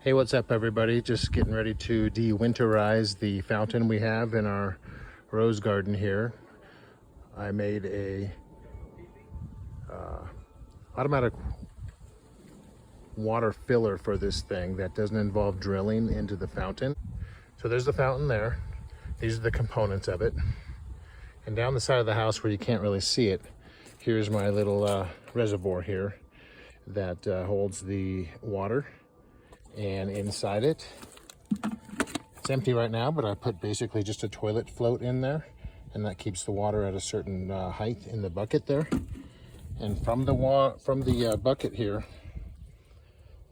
Hey, what's up everybody? Just getting ready to de-winterize the fountain we have in our rose garden here. I made a automatic water filler for this thing that doesn't involve drilling into the fountain. So there's the fountain there. These are the components of it. And down the side of the house where you can't really see it, here's my little reservoir here that holds the water. And inside it, it's empty right now, but I put basically just a toilet float in there, and that keeps the water at a certain height in the bucket there. And from the bucket here,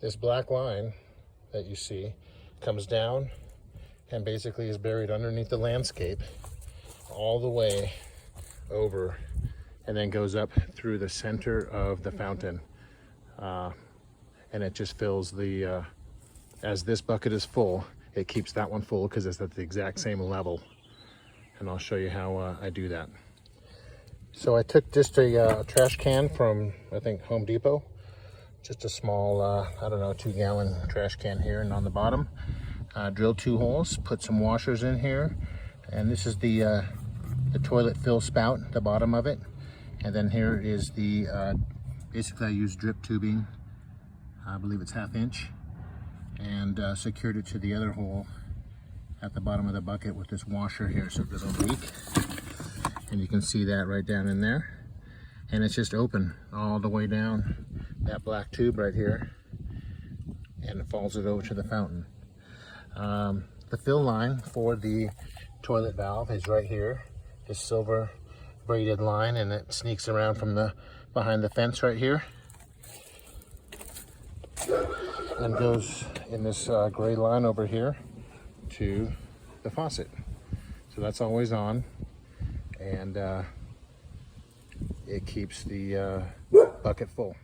this black line that you see comes down and basically is buried underneath the landscape all the way over, and then goes up through the center of the fountain, and it just fills the as this bucket is full, it keeps that one full because it's at the exact same level. And I'll show you how I do that. So I took just a trash can from, I think, Home Depot. Just a small, I don't know, 2-gallon trash can here. And on the bottom, drilled 2 holes, put some washers in here. And this is the toilet fill spout, the bottom of it. And then here is the, basically I use drip tubing. I believe it's 1/2 inch. And secured it to the other hole at the bottom of the bucket with this washer here so it doesn't leak. And you can see that right down in there. And it's just open all the way down that black tube right here, and it falls it over to the fountain. The fill line for the toilet valve is right here, this silver braided line, and it sneaks around from behind the fence right here and goes in this gray line over here to the faucet. So that's always on, and it keeps the bucket full.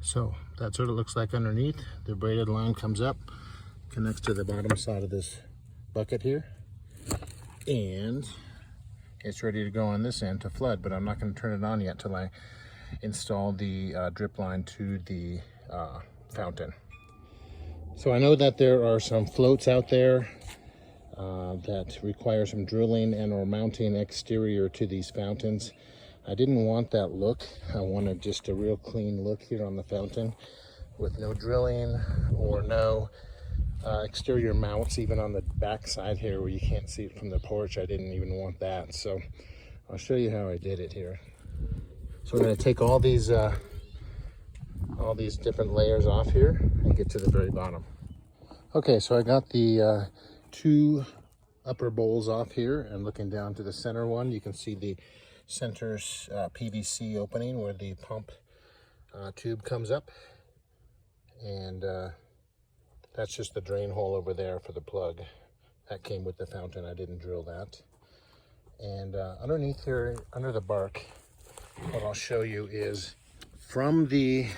So that's what it looks like underneath. The braided line comes up, connects to the bottom side of this bucket here, and it's ready to go on this end to flood, but I'm not going to turn it on yet till I install the drip line to the fountain. So I know that there are some floats out there that require some drilling and or mounting exterior to these fountains. I didn't want that look. I wanted just a real clean look here on the fountain with no drilling or no exterior mounts, even on the back side here where you can't see it from the porch. I didn't even want that. So I'll show you how I did it here. So we're going to take all these different layers off here and get to the very bottom. Okay, so I got the 2 upper bowls off here, and looking down to the center one, you can see the center's PVC opening where the pump tube comes up, and that's just the drain hole over there for the plug. That came with the fountain. I didn't drill that. And underneath here, under the bark, what I'll show you is from the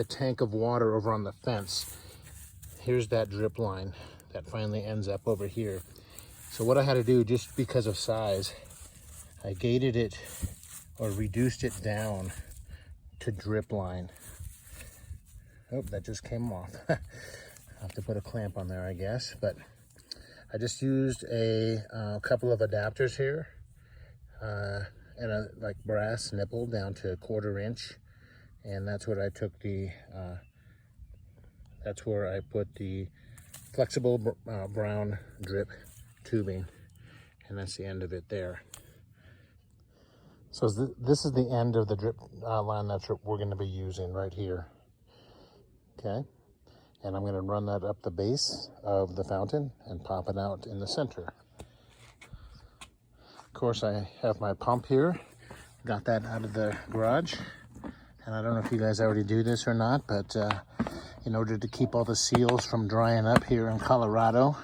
tank of water over on the fence, here's that drip line that finally ends up over here. So what I had to do, just because of size, I gated it or reduced it down to drip line. Oh, that just came off. I have to put a clamp on there, I guess. But I just used a couple of adapters here, and a like brass nipple down to 1/4 inch. And that's what I took that's where I put the flexible brown drip tubing, and that's the end of it there. So this is the end of the drip line that's what we're going to be using right here. Okay, and I'm going to run that up the base of the fountain and pop it out in the center. Of course, I have my pump here. Got that out of the garage. And I don't know if you guys already do this or not, but in order to keep all the seals from drying up here in Colorado,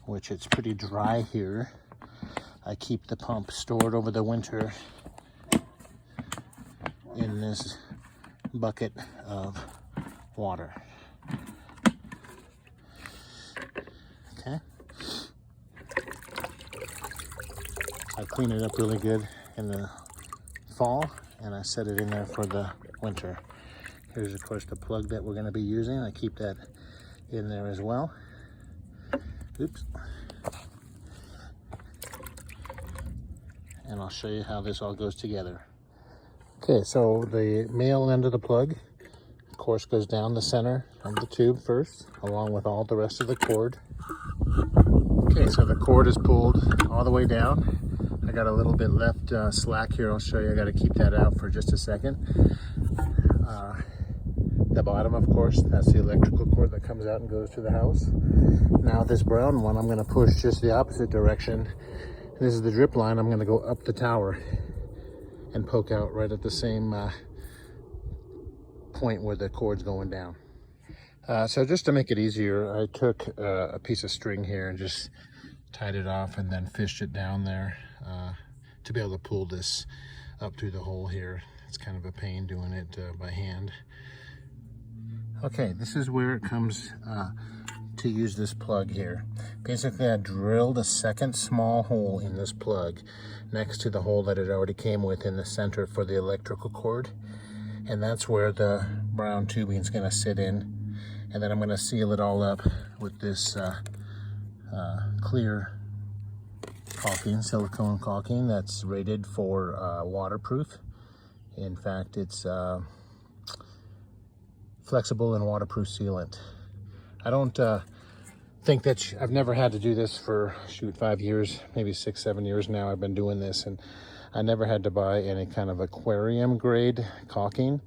which it's pretty dry here, I keep the pump stored over the winter in this bucket of water. Okay. I clean it up really good in the fall, and I set it in there for the winter. Here's of course the plug that we're going to be using. I keep that in there as well. Oops. And I'll show you how this all goes together. Okay, so the male end of the plug, of course, goes down the center of the tube first, along with all the rest of the cord. Okay, so the cord is pulled all the way down. I got a little bit left slack here. I'll show you. I got to keep that out for just a second. The bottom, of course, that's the electrical cord that comes out and goes to the house. Now this brown one, I'm going to push just the opposite direction. This is the drip line. I'm going to go up the tower and poke out right at the same point where the cord's going down. So just to make it easier, I took a piece of string here and just tied it off and then fished it down there to be able to pull this up through the hole here. It's kind of a pain doing it by hand. Okay, this is where it comes to use this plug here. Basically, I drilled a second small hole in this plug next to the hole that it already came with in the center for the electrical cord. And that's where the brown tubing is going to sit in. And then I'm going to seal it all up with this clear caulking, silicone caulking that's rated for waterproof. In fact, it's flexible and waterproof sealant. I don't think that I've never had to do this for 5 years, maybe 6, 7 years now. I've been doing this, and I never had to buy any kind of aquarium grade caulking.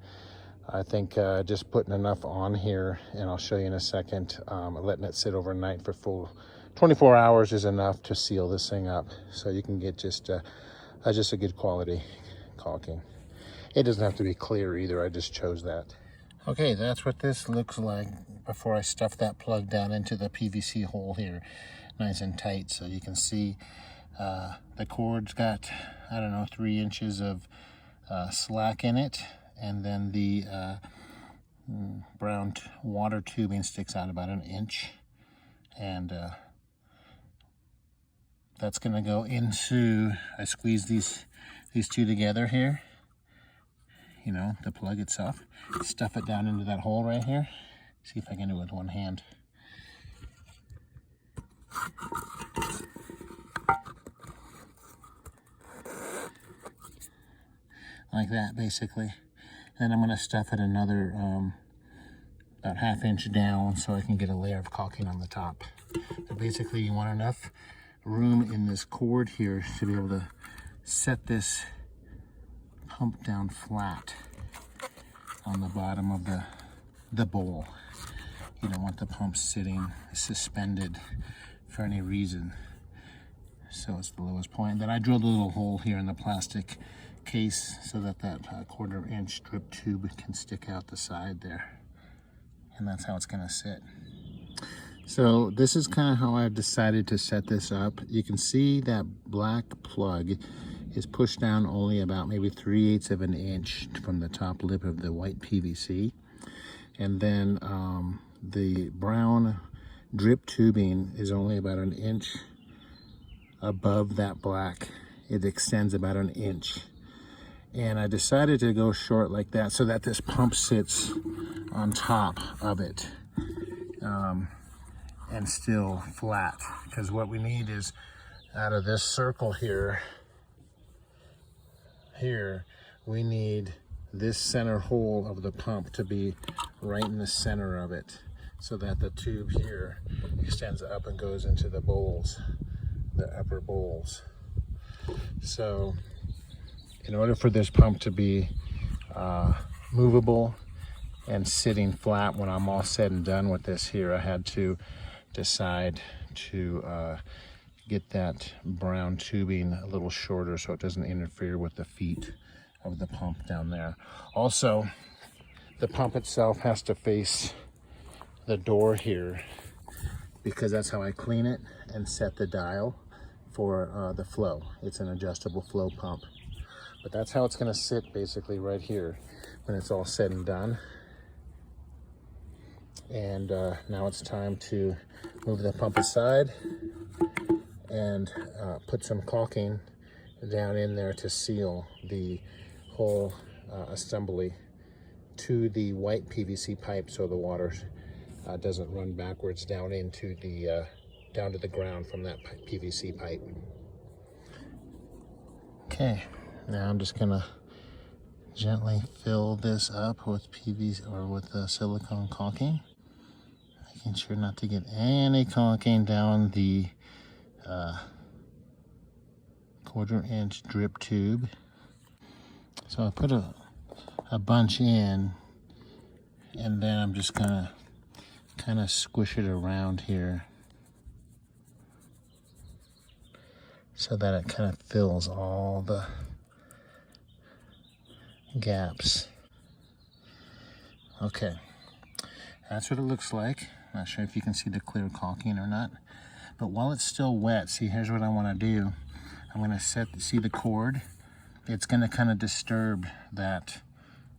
I think just putting enough on here, and I'll show you in a second, letting it sit overnight for full 24 hours is enough to seal this thing up. So you can get just a good quality caulking. It doesn't have to be clear either, I just chose that. Okay, that's what this looks like before I stuff that plug down into the PVC hole here, nice and tight. So you can see the cord's got, I don't know, 3 inches of slack in it, and then the brown water tubing sticks out about 1 inch, and that's going to go into, I squeeze these two together here, you know, the plug itself, stuff it down into that hole right here. See if I can do it with one hand. Like that, basically. Then I'm going to stuff it another about 1/2 inch down so I can get a layer of caulking on the top. So basically you want enough room in this cord here to be able to set this pump down flat on the bottom of the bowl. You don't want the pump sitting suspended for any reason. So it's the lowest point. Then I drilled a little hole here in the plastic case so that 1/4 inch drip tube can stick out the side there. And that's how it's going to sit. So this is kind of how I've decided to set this up. You can see that black plug is pushed down only about maybe 3/8 of an inch from the top lip of the white PVC. And then the brown drip tubing is only about 1 inch above that black. It extends about 1 inch. And I decided to go short like that so that this pump sits on top of it and still flat. Because what we need is, out of this circle here, we need this center hole of the pump to be right in the center of it, so that the tube here extends up and goes into the bowls, the upper bowls. So in order for this pump to be movable and sitting flat when I'm all said and done with this here, I had to decide to get that brown tubing a little shorter so it doesn't interfere with the feet of the pump down there. Also, the pump itself has to face the door here because that's how I clean it and set the dial for the flow. It's an adjustable flow pump. But that's how it's going to sit basically right here when it's all said and done. And now it's time to move the pump aside and put some caulking down in there to seal the whole assembly to the white PVC pipe so the water doesn't run backwards down into the down to the ground from that PVC pipe. Okay, now I'm just gonna gently fill this up with PVC or with silicone caulking, making sure not to get any caulking down the 1/4 inch drip tube. So I put a bunch in, and then I'm just gonna kind of squish it around here so that it kind of fills all the gaps. Okay, that's what it looks like. Not sure if you can see the clear caulking or not, but while it's still wet, see, here's what I want to do. I'm going to see the cord. It's going to kind of disturb that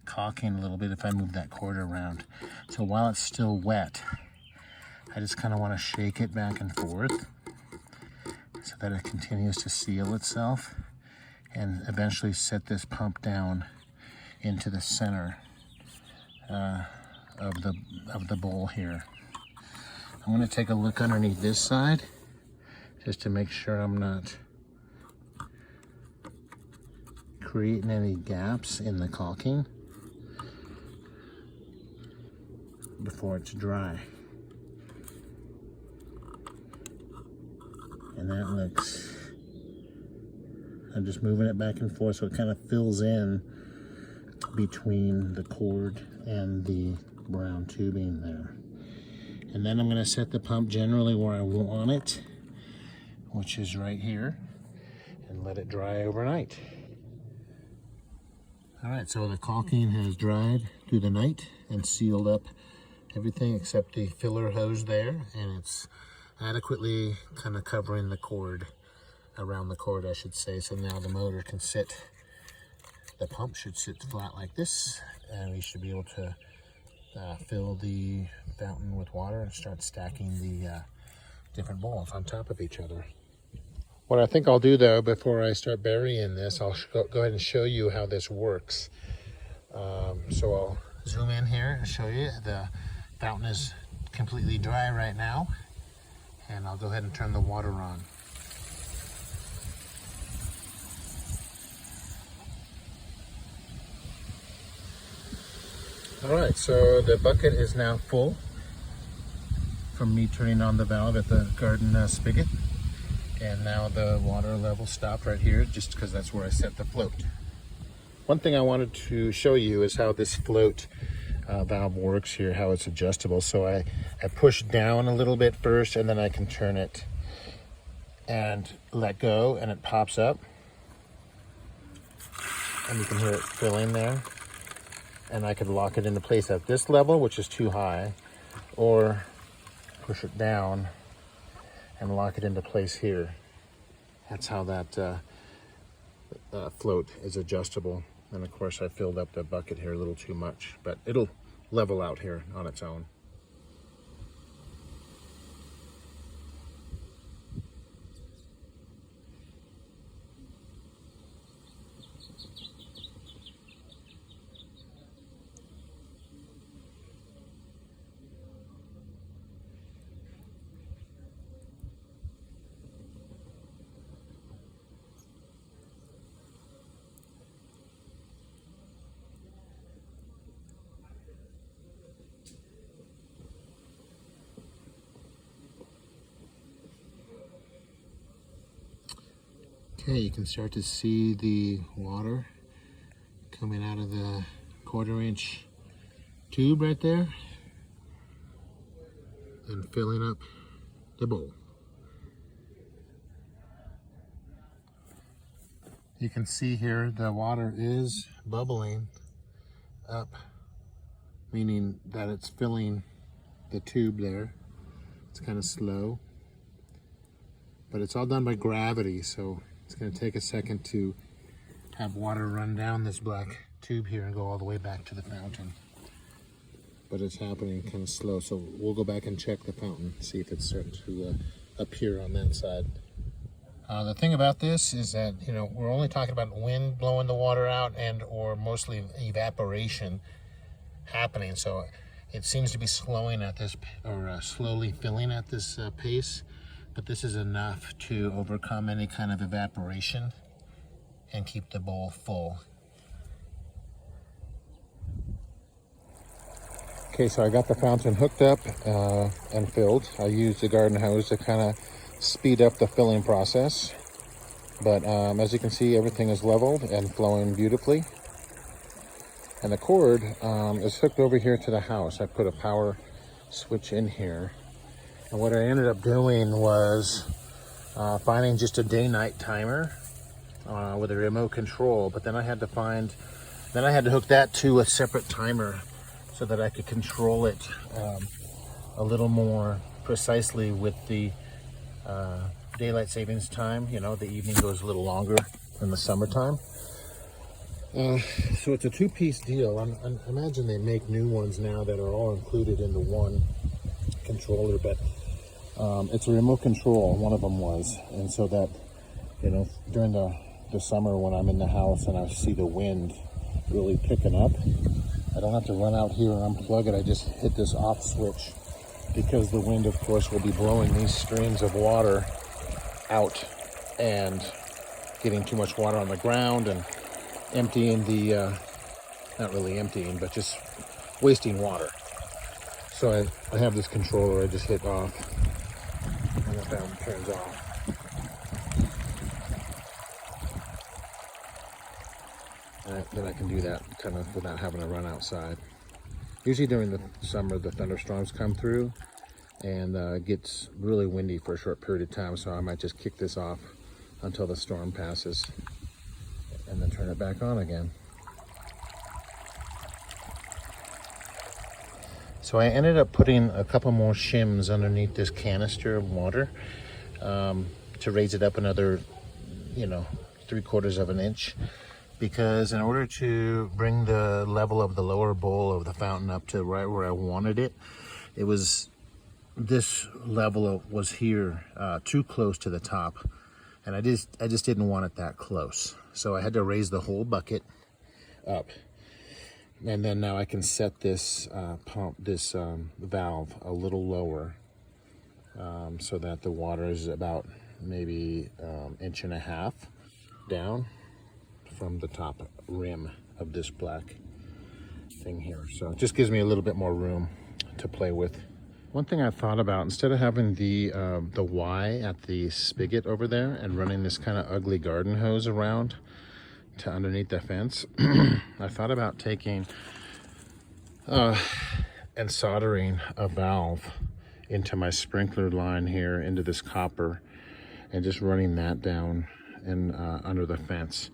caulking a little bit if I move that cord around. So while it's still wet, I just kind of want to shake it back and forth so that it continues to seal itself, and eventually set this pump down into the center of the bowl here. I'm going to take a look underneath this side just to make sure I'm not creating any gaps in the caulking before it's dry. And that looks, I'm just moving it back and forth so it kind of fills in between the cord and the brown tubing there. And then I'm going to set the pump generally where I want it, which is right here, and let it dry overnight. All right, so the caulking has dried through the night and sealed up everything except the filler hose there, and it's adequately kind of covering the cord, around the cord I should say. So now the motor can sit, the pump should sit flat like this, and we should be able to fill the fountain with water and start stacking the different bowls on top of each other. What I think I'll do though, before I start burying this, I'll go ahead and show you how this works. So I'll zoom in here and show you. The fountain is completely dry right now, and I'll go ahead and turn the water on. All right, so the bucket is now full from me turning on the valve at the garden spigot. And now the water level stopped right here, just because that's where I set the float. One thing I wanted to show you is how this float valve works here, how it's adjustable. So I push down a little bit first, and then I can turn it and let go, and it pops up. And you can hear it filling there. And I could lock it into place at this level, which is too high, or push it down and lock it into place here. That's how that float is adjustable. And of course I filled up the bucket here a little too much, but it'll level out here on its own. Okay, you can start to see the water coming out of the 1/4 inch tube right there and filling up the bowl. You can see here the water is bubbling up, meaning that it's filling the tube there. It's kind of slow, but it's all done by gravity, so it's going to take a second to have water run down this black tube here and go all the way back to the fountain. But it's happening kind of slow, so we'll go back and check the fountain, see if it's starting to appear on that side. The thing about this is that, you know, we're only talking about wind blowing the water out and or mostly evaporation. happening. So it seems to be slowing at this, or slowly filling at this pace, but this is enough to overcome any kind of evaporation and keep the bowl full. Okay, so I got the fountain hooked up and filled. I used the garden hose to kind of speed up the filling process. But as you can see, everything is leveled and flowing beautifully. And the cord is hooked over here to the house. I put a power switch in here. And what I ended up doing was finding just a day-night timer with a remote control. But then I had to hook that to a separate timer so that I could control it a little more precisely with the daylight savings time. You know, the evening goes a little longer in the summertime. So it's a two-piece deal. I imagine they make new ones now that are all included into one controller, but it's a remote control, one of them was. And so that, you know, during the summer when I'm in the house and I see the wind really picking up, I don't have to run out here and unplug it. I just hit this off switch, because the wind, of course, will be blowing these streams of water out and getting too much water on the ground and emptying the, not really emptying, but just wasting water. So I have this controller, I just hit off and the fountain turns off. Then I can do that kind of without having to run outside. Usually during the summer, the thunderstorms come through and it gets really windy for a short period of time, so I might just kick this off until the storm passes and then turn it back on again. So I ended up putting a couple more shims underneath this canister of water to raise it up another, 3/4 of an inch, because in order to bring the level of the lower bowl of the fountain up to right where I wanted it, this level was here too close to the top, and I just didn't want it that close. So I had to raise the whole bucket up, and then now I can set this valve a little lower so that the water is about maybe 1.5 inches down from the top rim of this black thing here. So it just gives me a little bit more room to play with. One thing I thought about, instead of having the Y at the spigot over there and running this kind of ugly garden hose around to underneath the fence, I thought about taking and soldering a valve into my sprinkler line here, into this copper, and just running that down and under the fence.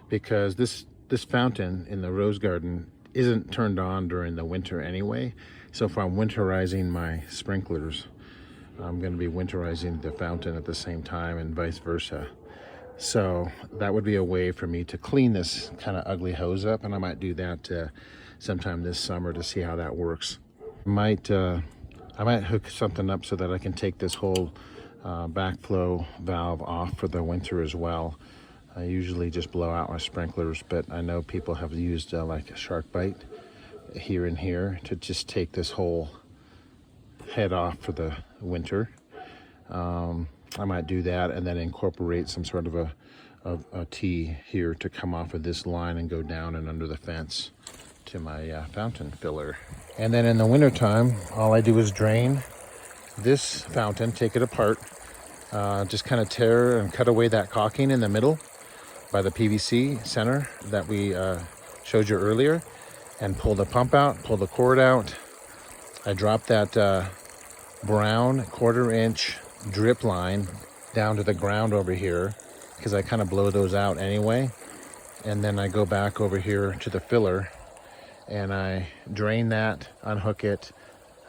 Because this fountain in the rose garden isn't turned on during the winter anyway. So if I'm winterizing my sprinklers, I'm going to be winterizing the fountain at the same time, and vice versa. So that would be a way for me to clean this kind of ugly hose up, and I might do that sometime this summer to see how that works. I might hook something up so that I can take this whole backflow valve off for the winter as well. I usually just blow out my sprinklers, but I know people have used like a shark bite here and here to just take this whole head off for the winter. I might do that and then incorporate some sort of a T here to come off of this line and go down and under the fence to my fountain filler. And then in the wintertime, all I do is drain this fountain, take it apart, just kind of tear and cut away that caulking in the middle by the PVC center that we showed you earlier, and pull the pump out, pull the cord out. I drop that brown 1/4 inch drip line down to the ground over here, because I kind of blow those out anyway. And then I go back over here to the filler and I drain that, unhook it,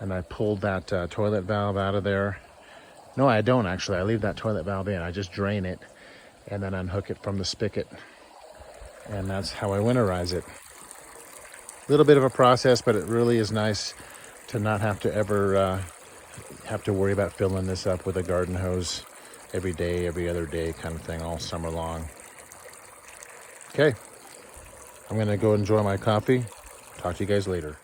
and I pull that toilet valve out of there. No, I don't actually. I leave that toilet valve in. I just drain it and then unhook it from the spigot. And that's how I winterize it. A little bit of a process, but it really is nice to not have to ever have to worry about filling this up with a garden hose every day, every other day kind of thing all summer long. Okay, I'm gonna go enjoy my coffee. Talk to you guys later.